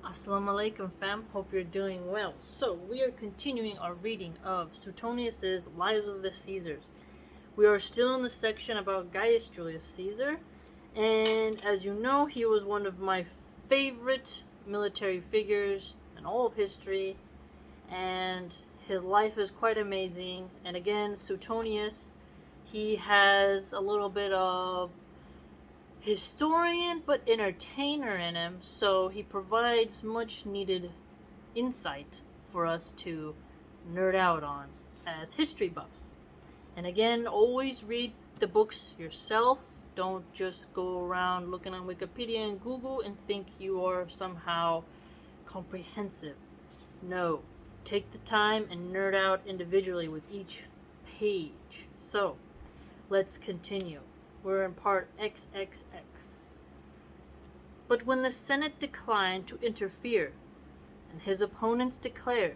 Assalamu alaikum fam, hope you're doing well. So, we are continuing our reading of Suetonius' Lives of the Caesars. We are still in the section about Gaius Julius Caesar, and as you know, he was one of my favorite military figures in all of history, and his life is quite amazing. And again, Suetonius, he has a little bit of historian but entertainer in him, so he provides much needed insight for us to nerd out on as history buffs. And again, always read the books yourself. Don't just go around looking on Wikipedia and Google and think you are somehow comprehensive. No, take the time and nerd out individually with each page. So, let's continue. We're in part XXX. But when the Senate declined to interfere, and his opponents declared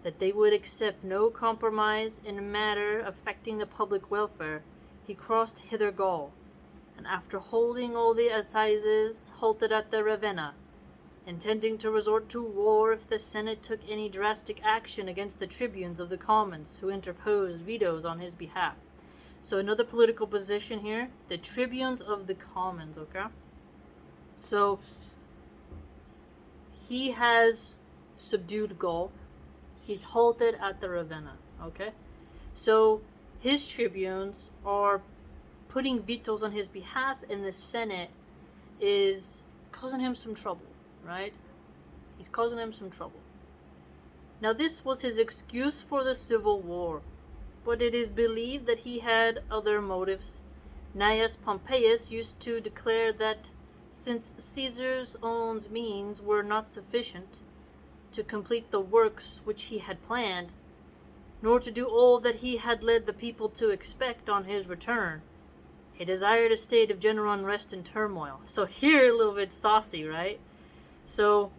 that they would accept no compromise in a matter affecting the public welfare, he crossed hither Gaul, and after holding all the assizes, halted at the Ravenna, intending to resort to war if the Senate took any drastic action against the tribunes of the commons who interposed vetoes on his behalf. So another political position here, the tribunes of the commons, okay? So he has subdued Gaul. He's halted at the Ravenna, okay? So his tribunes are putting vetoes on his behalf, and the Senate is causing him some trouble, right? He's causing him some trouble. Now this was his excuse for the civil war, but it is believed that he had other motives. Gnaeus Pompeius used to declare that since Caesar's own means were not sufficient to complete the works which he had planned, nor to do all that he had led the people to expect on his return, he desired a state of general unrest and turmoil. So here, a little bit saucy, right? So,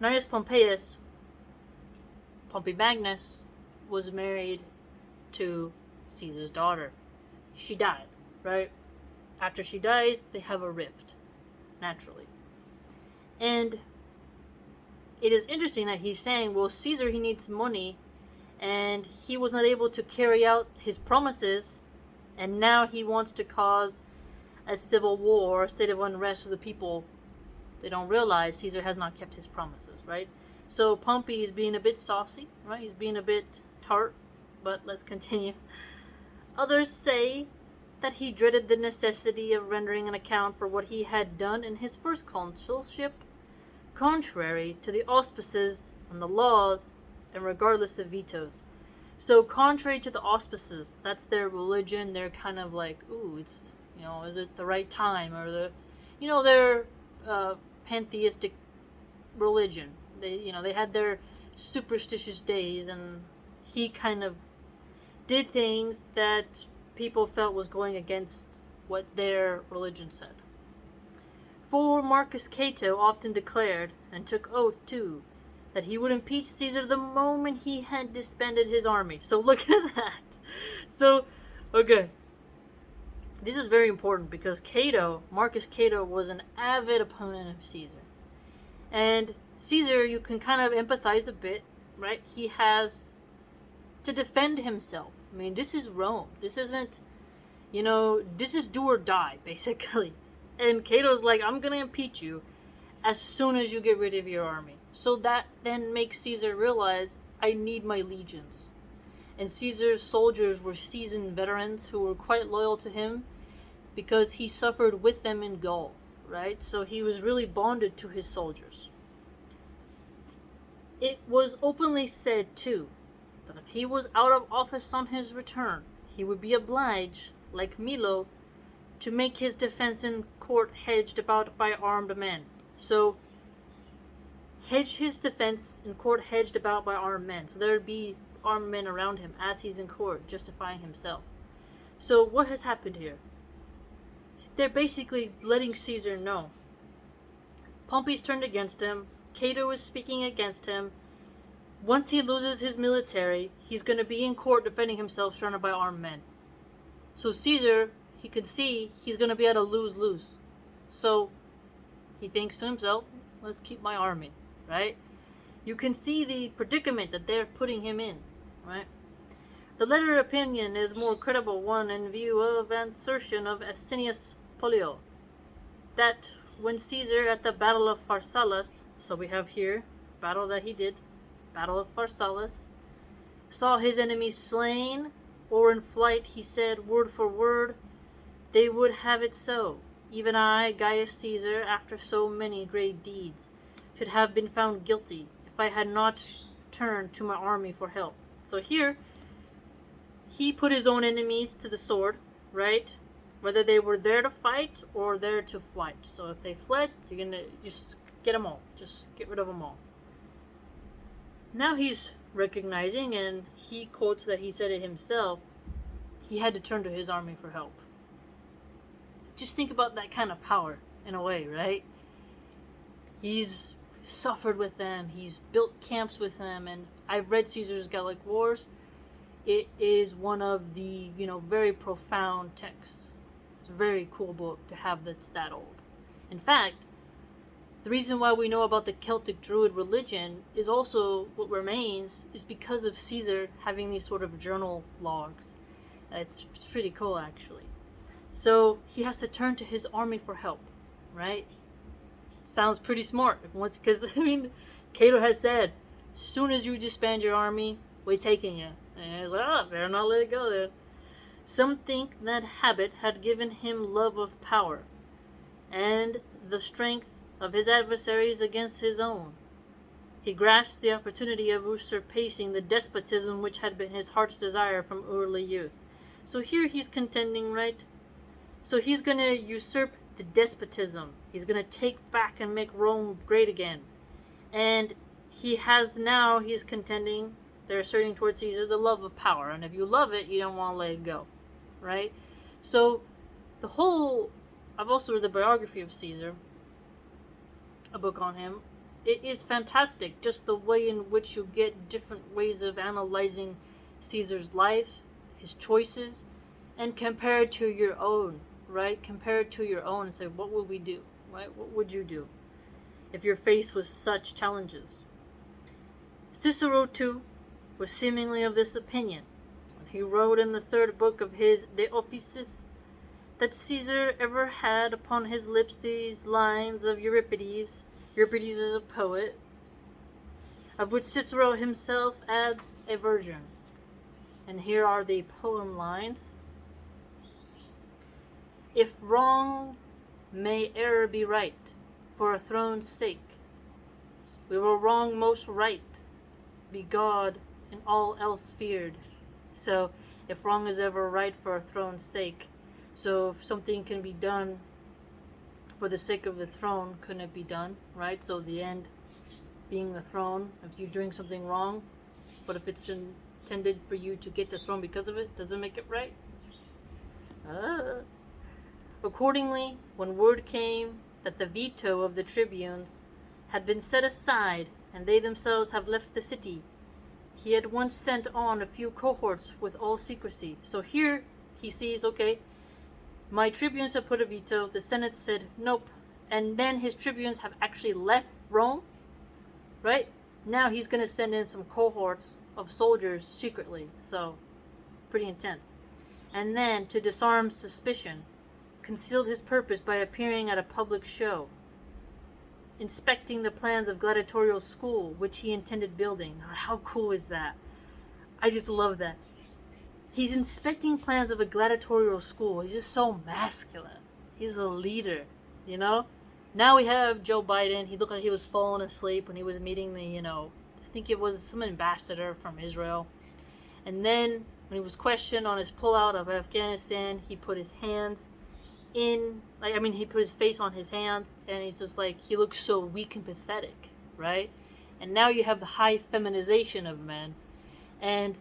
Gnaeus Pompeius, Pompey Magnus, was married to Caesar's daughter. She died, right? After she dies, they have a rift, naturally. And it is interesting that he's saying, well, Caesar, he needs money, and he was not able to carry out his promises, and now he wants to cause a civil war, a state of unrest of the people. They don't realize Caesar has not kept his promises, right? So Pompey is being a bit saucy, right? He's being a bit tart, but let's continue. Others say that he dreaded the necessity of rendering an account for what he had done in his first consulship, contrary to the auspices and the laws, and regardless of vetoes. So contrary to the auspices, that's their religion. They're kind of like, ooh, it's, is it the right time? Or their pantheistic religion. They had their superstitious days, and he kind of did things that people felt was going against what their religion said. For Marcus Cato often declared, and took oath too, that he would impeach Caesar the moment he had disbanded his army. So look at that. So, okay. This is very important because Marcus Cato, was an avid opponent of Caesar. And Caesar, you can kind of empathize a bit, right? He has to defend himself. I mean, this is Rome. This isn't, this is do or die, basically. And Cato's like, I'm going to impeach you as soon as you get rid of your army. So that then makes Caesar realize, I need my legions. And Caesar's soldiers were seasoned veterans who were quite loyal to him because he suffered with them in Gaul, right? So he was really bonded to his soldiers. It was openly said, too, that if he was out of office on his return, he would be obliged, like Milo, to make his defense in court hedged about by armed men. So, hedge his defense in court hedged about by armed men. So there would be armed men around him as he's in court, justifying himself. So what has happened here? They're basically letting Caesar know. Pompey's turned against him. Cato is speaking against him. Once he loses his military, he's going to be in court defending himself, surrounded by armed men. So Caesar, he could see he's going to be at a lose-lose. So He thinks to himself, let's keep my army, right? You can see the predicament that they're putting him in, right? The latter opinion is more credible one in view of an assertion of Asinius Pollio, that when Caesar at the Battle of Pharsalus, so we have here, battle that he did, Battle of Pharsalus, saw his enemies slain, or in flight, he said, word for word, they would have it so. Even I, Gaius Caesar, after so many great deeds, should have been found guilty if I had not turned to my army for help. So here, he put his own enemies to the sword, right? Whether they were there to fight or there to flight. So if they fled, you're going to just get them all. Just get rid of them all. Now he's recognizing, and he quotes that he said it himself, he had to turn to his army for help. Just think about that kind of power, in a way, right? He's suffered with them, he's built camps with them, and I've read Caesar's Gallic Wars. It is one of the, very profound texts. It's a very cool book to have that's that old. In fact, the reason why we know about the Celtic Druid religion is also what remains is because of Caesar having these sort of journal logs. It's pretty cool, actually. So he has to turn to his army for help, right? Sounds pretty smart. Because, Cato has said, as soon as you disband your army, we're taking you. And he's like, better not let it go then. Some think that habit had given him love of power, and the strength of his adversaries against his own. He grasped the opportunity of usurping the despotism which had been his heart's desire from early youth. So here he's contending, right? So he's going to usurp the despotism. He's going to take back and make Rome great again. And he's contending, they're asserting towards Caesar, the love of power. And if you love it, you don't want to let it go, right? So I've also read the biography of Caesar, a book on him. It is fantastic, just the way in which you get different ways of analyzing Caesar's life, his choices, and compare it to your own, right? Compare it to your own and say, what would we do, right? What would you do if you're faced with such challenges? Cicero, too, was seemingly of this opinion when he wrote in the third book of his De Officiis that Caesar ever had upon his lips these lines of Euripides. Euripides is a poet, of which Cicero himself adds a version. And here are the poem lines. If wrong may e'er be right, for a throne's sake, we will wrong most right, be God in all else feared. So, if wrong is ever right for a throne's sake, so if something can be done for the sake of the throne, couldn't it be done, right? So the end being the throne, if you're doing something wrong, but if it's intended for you to get the throne because of it, does it make it right? Accordingly, when word came that the veto of the tribunes had been set aside and they themselves have left the city, he at once sent on a few cohorts with all secrecy. So here he sees, okay, my tribunes have put a veto, the Senate said nope, and then his tribunes have actually left Rome, right? Now he's going to send in some cohorts of soldiers secretly, so pretty intense. And then, to disarm suspicion, concealed his purpose by appearing at a public show, inspecting the plans of gladiatorial school which he intended building. How cool is that? I just love that. He's inspecting plans of a gladiatorial school. He's just so masculine. He's a leader, Now we have Joe Biden. He looked like he was falling asleep when he was meeting the, I think it was some ambassador from Israel. And then when he was questioned on his pullout of Afghanistan, he put his hands he put his face on his hands, and he's just like, he looks so weak and pathetic, right? And now you have the high feminization of men. And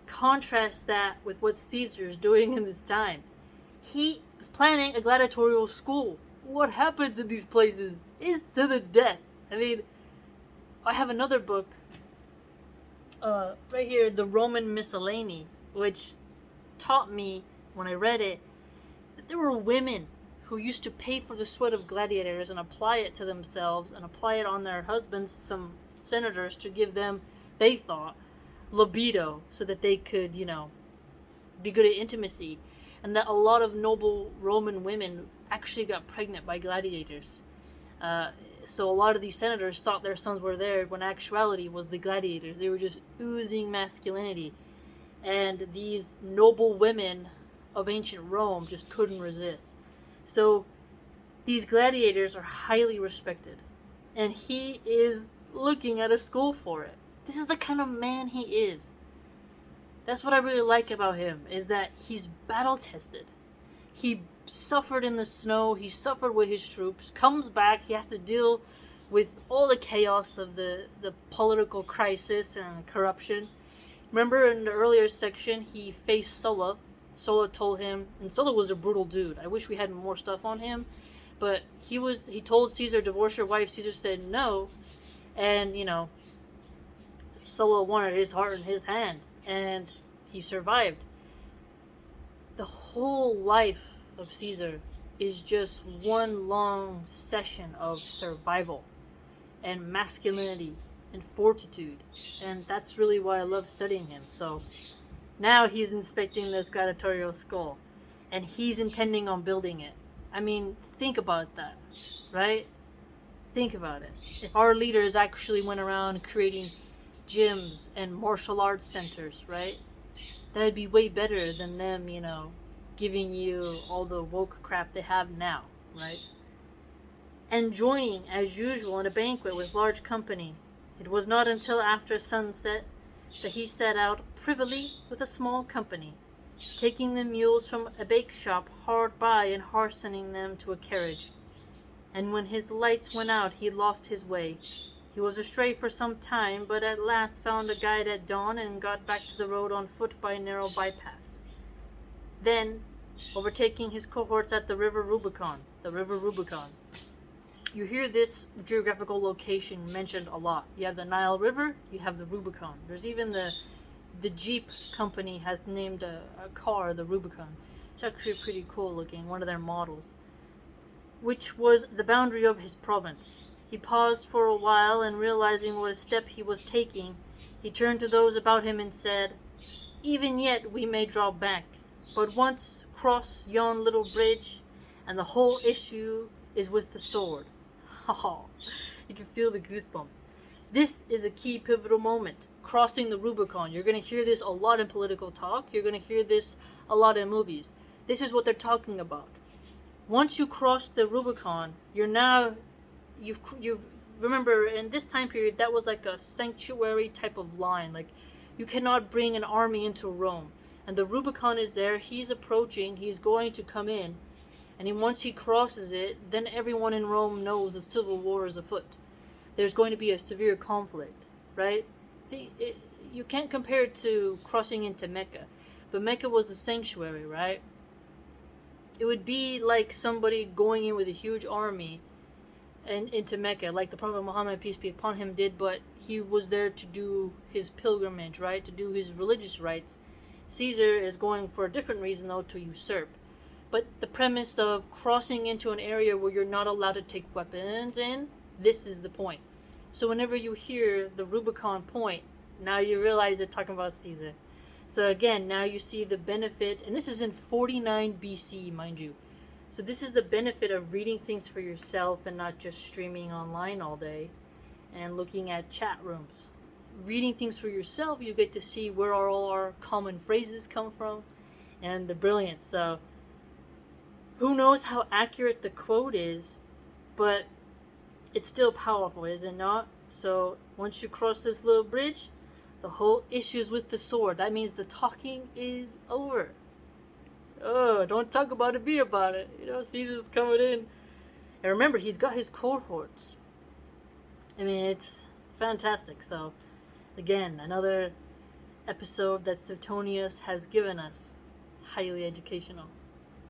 contrast that with what Caesar is doing in this time. He was planning a gladiatorial school. What happens in these places is to the death. I have another book right here, The Roman Miscellany, which taught me when I read it that there were women who used to pay for the sweat of gladiators and apply it to themselves and apply it on their husbands, some senators, to give them, they thought, libido so that they could, be good at intimacy. And that a lot of noble Roman women actually got pregnant by gladiators. So a lot of these senators thought their sons were there when actuality was the gladiators. They were just oozing masculinity. And these noble women of ancient Rome just couldn't resist. So these gladiators are highly respected. And he is looking at a school for it. This is the kind of man he is. That's what I really like about him, is that he's battle tested. He suffered in the snow, he suffered with his troops, comes back, he has to deal with all the chaos of the political crisis and corruption. Remember in the earlier section, he faced Sulla. Sulla told him, and Sulla was a brutal dude. I wish we had more stuff on him, but he told Caesar, divorce your wife. Caesar said no, and Sulla wanted his heart in his hand, and he survived. The whole life of Caesar is just one long session of survival and masculinity and fortitude, and that's really why I love studying him. So now he's inspecting this gladiatorial skull, and he's intending on building it. I mean, think about that, right? Think about it. If our leaders actually went around creating gyms and martial arts centers, right? That'd be way better than them, giving you all the woke crap they have now, right? And joining, as usual, in a banquet with large company. It was not until after sunset that he set out privily with a small company, taking the mules from a bake shop hard by and hastening them to a carriage. And when his lights went out, he lost his way. He was astray for some time, but at last found a guide at dawn and got back to the road on foot by narrow bypaths. Then, overtaking his cohorts at the river Rubicon, you hear this geographical location mentioned a lot. You have the Nile River, you have the Rubicon. There's even the Jeep company has named a car the Rubicon. It's actually pretty cool looking, one of their models, which was the boundary of his province. He paused for a while, and realizing what a step he was taking, he turned to those about him and said, "Even yet we may draw back, but once cross yon little bridge, and the whole issue is with the sword." Oh, you can feel the goosebumps. This is a key pivotal moment, crossing the Rubicon. You're going to hear this a lot in political talk. You're going to hear this a lot in movies. This is what they're talking about. Once you cross the Rubicon, you've remember, in this time period, that was like a sanctuary type of line. Like, you cannot bring an army into Rome. And the Rubicon is there. He's approaching. He's going to come in. And once he crosses it, then everyone in Rome knows a civil war is afoot. There's going to be a severe conflict, right? You can't compare it to crossing into Mecca. But Mecca was a sanctuary, right? It would be like somebody going in with a huge army and into Mecca, like the Prophet Muhammad, peace be upon him, did, but he was there to do his pilgrimage, right? To do his religious rites. Caesar is going for a different reason, though, to usurp. But the premise of crossing into an area where you're not allowed to take weapons in, this is the point. So whenever you hear the Rubicon point, now you realize they're talking about Caesar. So again, now you see the benefit, and this is in 49 BC, mind you. So this is the benefit of reading things for yourself and not just streaming online all day and looking at chat rooms. Reading things for yourself, you get to see where all our common phrases come from and the brilliance. So who knows how accurate the quote is, but it's still powerful, is it not? So once you cross this little bridge, the whole issue is with the sword. That means the talking is over. Oh, don't talk about it, be about it. Caesar's coming in. And remember, he's got his cohorts. I mean, it's fantastic. So, again, another episode that Suetonius has given us. Highly educational.